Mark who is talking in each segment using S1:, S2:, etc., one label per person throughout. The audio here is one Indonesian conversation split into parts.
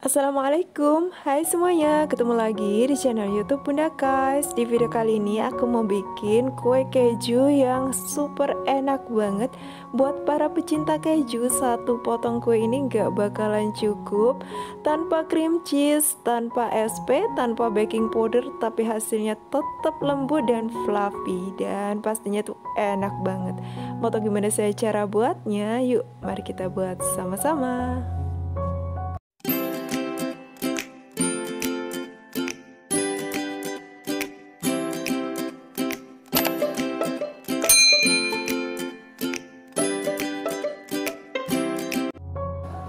S1: Assalamualaikum, hai semuanya, ketemu lagi di channel YouTube Bunda Kais. Di video kali ini aku mau bikin kue keju yang super enak banget. Buat para pecinta keju, satu potong kue ini gak bakalan cukup tanpa cream cheese, tanpa SP, tanpa baking powder, tapi hasilnya tetap lembut dan fluffy dan pastinya tuh enak banget. Mau tau gimana saya cara buatnya? Yuk, mari kita buat sama-sama.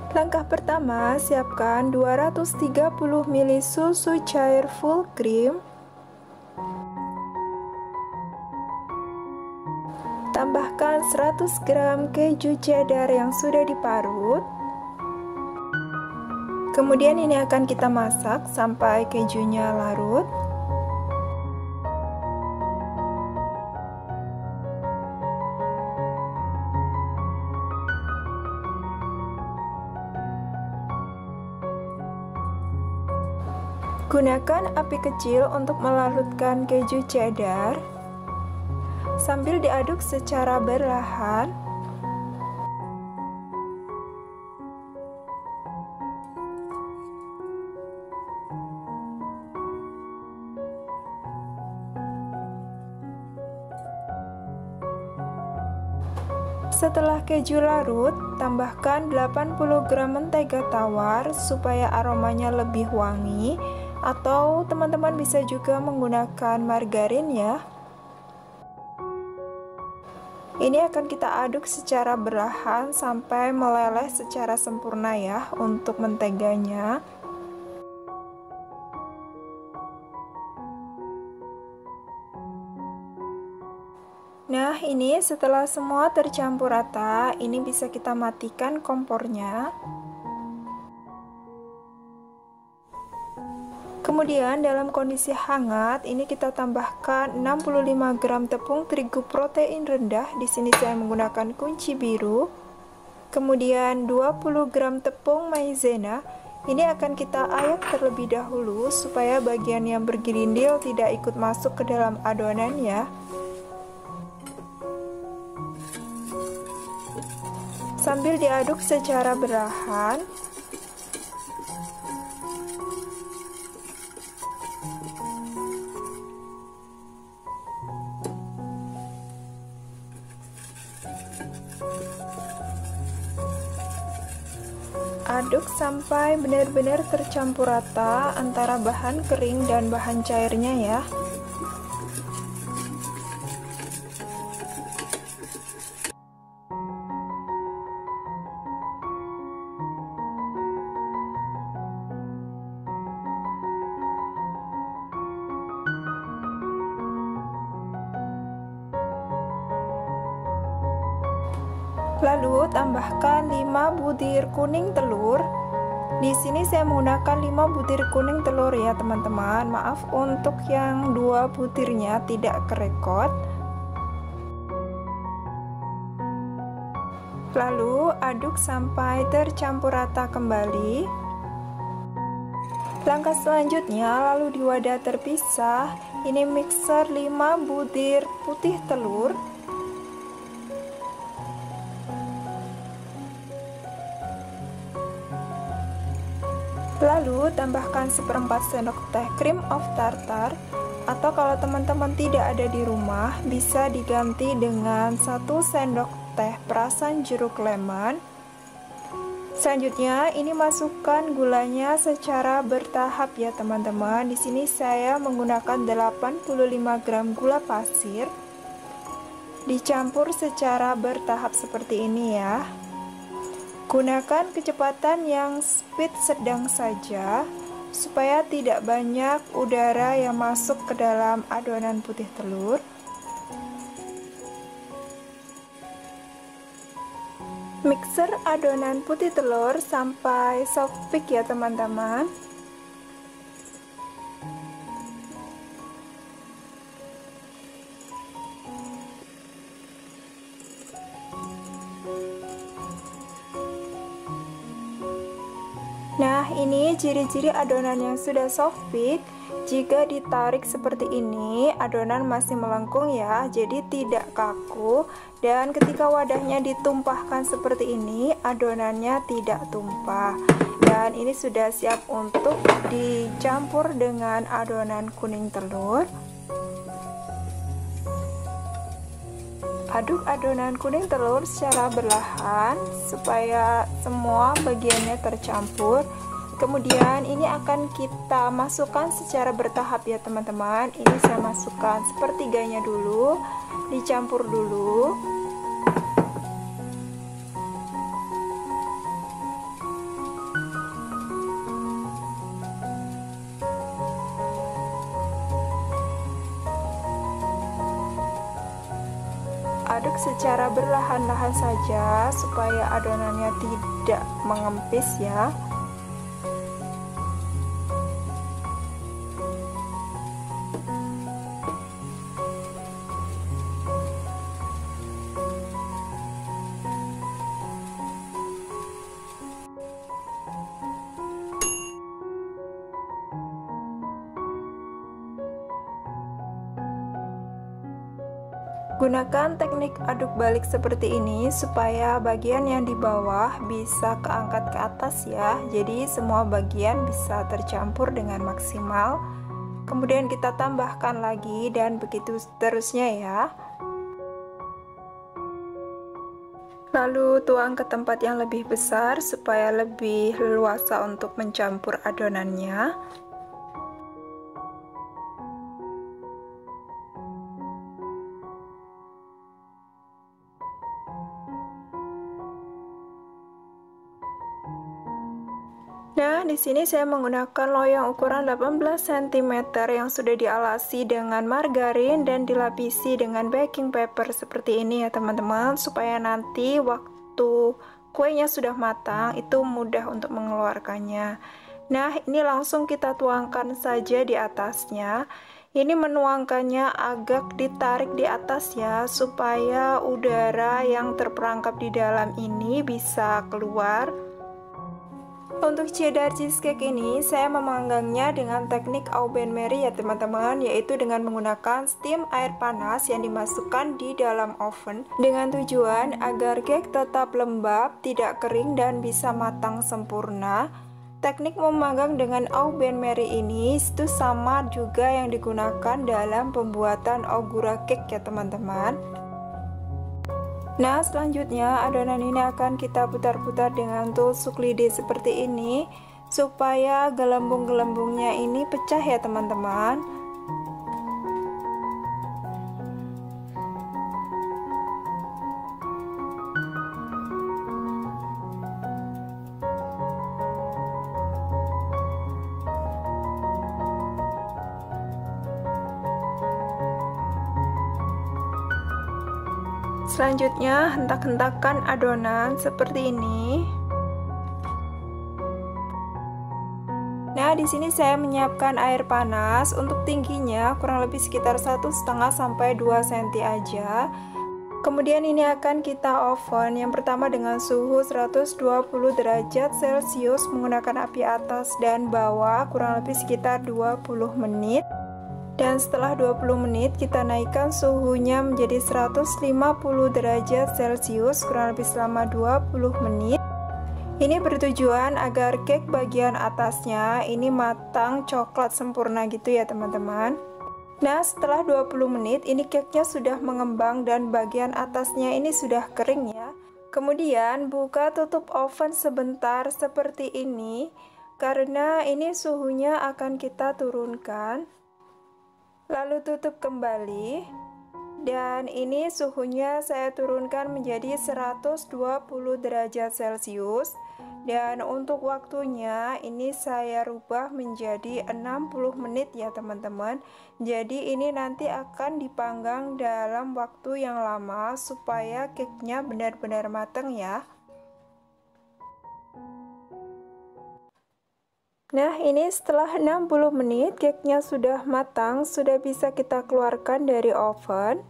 S1: Langkah pertama, siapkan 230 ml susu cair full cream. Tambahkan 100 gram keju cheddar yang sudah diparut. Kemudian ini akan kita masak sampai kejunya larut. Gunakan api kecil untuk melarutkan keju cheddar sambil diaduk secara perlahan. Setelah keju larut, tambahkan 80 gram mentega tawar supaya aromanya lebih wangi. Atau teman-teman bisa juga menggunakan margarin ya. Ini akan kita aduk secara perlahan sampai meleleh secara sempurna ya untuk menteganya. Nah, ini setelah semua tercampur rata, ini bisa kita matikan kompornya. Kemudian dalam kondisi hangat, ini kita tambahkan 65 gram tepung terigu protein rendah. Di sini saya menggunakan kunci biru. Kemudian 20 gram tepung maizena. Ini akan kita ayak terlebih dahulu supaya bagian yang bergerindil tidak ikut masuk ke dalam adonan ya. Sambil diaduk secara perlahan. Aduk sampai benar-benar tercampur rata antara bahan kering dan bahan cairnya ya. Lalu tambahkan 5 butir kuning telur. Di sini saya menggunakan 5 butir kuning telur ya teman-teman. Maaf untuk yang 2 butirnya tidak kerekot. Lalu aduk sampai tercampur rata kembali. Langkah selanjutnya, lalu di wadah terpisah, ini mixer 5 butir putih telur. Lalu tambahkan seperempat sendok teh cream of tartar, atau kalau teman-teman tidak ada di rumah bisa diganti dengan 1 sendok teh perasan jeruk lemon. Selanjutnya ini masukkan gulanya secara bertahap ya teman-teman. Di sini saya menggunakan 85 gram gula pasir. Dicampur secara bertahap seperti ini ya. Gunakan kecepatan yang speed sedang saja supaya tidak banyak udara yang masuk ke dalam adonan putih telur. Mixer adonan putih telur sampai soft peak ya teman-teman. Nah, ini ini ciri-ciri adonan yang sudah soft bake. Jika ditarik seperti ini, adonan masih melengkung ya, jadi tidak kaku. Dan ketika wadahnya ditumpahkan seperti ini, adonannya tidak tumpah. Dan ini sudah siap untuk dicampur dengan adonan kuning telur. Aduk adonan kuning telur secara berlahan supaya semua bagiannya tercampur. Kemudian ini akan kita masukkan secara bertahap ya teman-teman. Ini saya masukkan sepertiganya dulu, dicampur dulu. Aduk secara berlahan-lahan saja supaya adonannya tidak mengempis ya. Gunakan teknik aduk balik seperti ini supaya bagian yang di bawah bisa keangkat ke atas ya. Jadi semua bagian bisa tercampur dengan maksimal. Kemudian kita tambahkan lagi dan begitu seterusnya ya. Lalu tuang ke tempat yang lebih besar supaya lebih leluasa untuk mencampur adonannya. Nah, di sini saya menggunakan loyang ukuran 18 cm yang sudah dialasi dengan margarin dan dilapisi dengan baking paper seperti ini ya teman-teman, supaya nanti waktu kuenya sudah matang itu mudah untuk mengeluarkannya. Nah, ini langsung kita tuangkan saja di atasnya. Ini menuangkannya agak ditarik di atas ya, supaya udara yang terperangkap di dalam ini bisa keluar. Untuk cheddar cheesecake ini saya memanggangnya dengan teknik au bain-marie ya teman-teman, yaitu dengan menggunakan steam air panas yang dimasukkan di dalam oven dengan tujuan agar cake tetap lembab, tidak kering dan bisa matang sempurna. Teknik memanggang dengan au bain-marie ini itu sama juga yang digunakan dalam pembuatan augura cake ya teman-teman. Nah, selanjutnya adonan ini akan kita putar-putar dengan tusuk lidi seperti ini supaya gelembung-gelembungnya ini pecah ya teman-teman. Selanjutnya, hentak-hentakan adonan seperti ini. Nah, di sini saya menyiapkan air panas. Untuk tingginya kurang lebih sekitar 1,5 sampai 2 cm aja. Kemudian ini akan kita oven yang pertama dengan suhu 120 derajat Celcius menggunakan api atas dan bawah kurang lebih sekitar 20 menit. Dan setelah 20 menit kita naikkan suhunya menjadi 150 derajat Celcius kurang lebih selama 20 menit. Ini bertujuan agar cake bagian atasnya ini matang coklat sempurna gitu ya teman-teman. Nah, setelah 20 menit ini cake-nya sudah mengembang dan bagian atasnya ini sudah kering ya. Kemudian buka tutup oven sebentar seperti ini karena ini suhunya akan kita turunkan. Lalu tutup kembali dan ini suhunya saya turunkan menjadi 120 derajat Celcius dan untuk waktunya ini saya rubah menjadi 60 menit ya teman-teman. Jadi ini nanti akan dipanggang dalam waktu yang lama supaya cake-nya benar-benar matang ya. Nah, ini setelah 60 menit cake-nya sudah matang, sudah bisa kita keluarkan dari oven.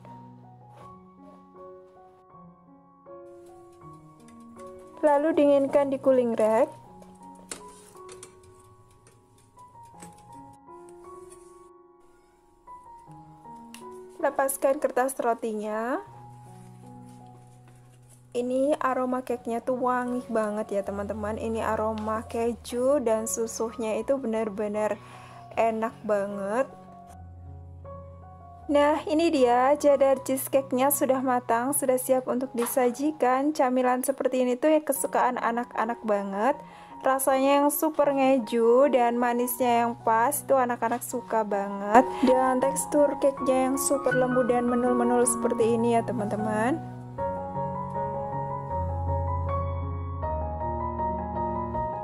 S1: Lalu dinginkan di cooling rack. Lepaskan kertas rotinya. Ini aroma cake-nya tuh wangi banget ya teman-teman. Ini aroma keju dan susunya itu benar-benar enak banget. Nah, ini dia cheddar cheesecake-nya sudah matang, sudah siap untuk disajikan. Camilan seperti ini tuh ya kesukaan anak-anak banget. Rasanya yang super ngeju dan manisnya yang pas, itu anak-anak suka banget. Dan tekstur cake-nya yang super lembut dan menul-menul seperti ini ya teman-teman.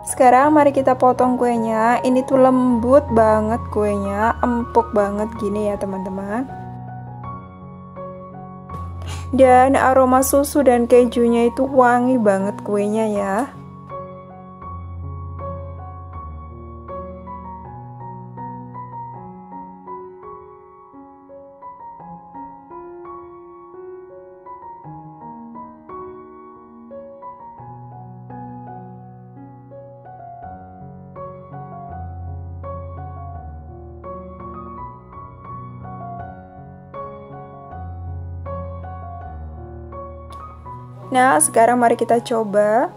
S1: Sekarang mari kita potong kuenya. Ini tuh lembut banget kuenya, empuk banget gini ya teman-teman. Dan aroma susu dan kejunya itu wangi banget kuenya ya. Nah, sekarang mari kita coba.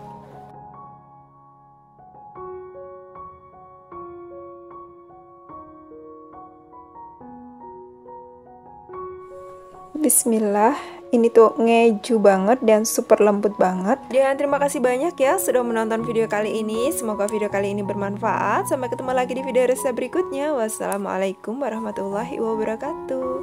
S1: Bismillah, ini tuh ngeju banget dan super lembut banget. Dan terima kasih banyak ya sudah menonton video kali ini. Semoga video kali ini bermanfaat. Sampai ketemu lagi di video resep berikutnya. Wassalamualaikum warahmatullahi wabarakatuh.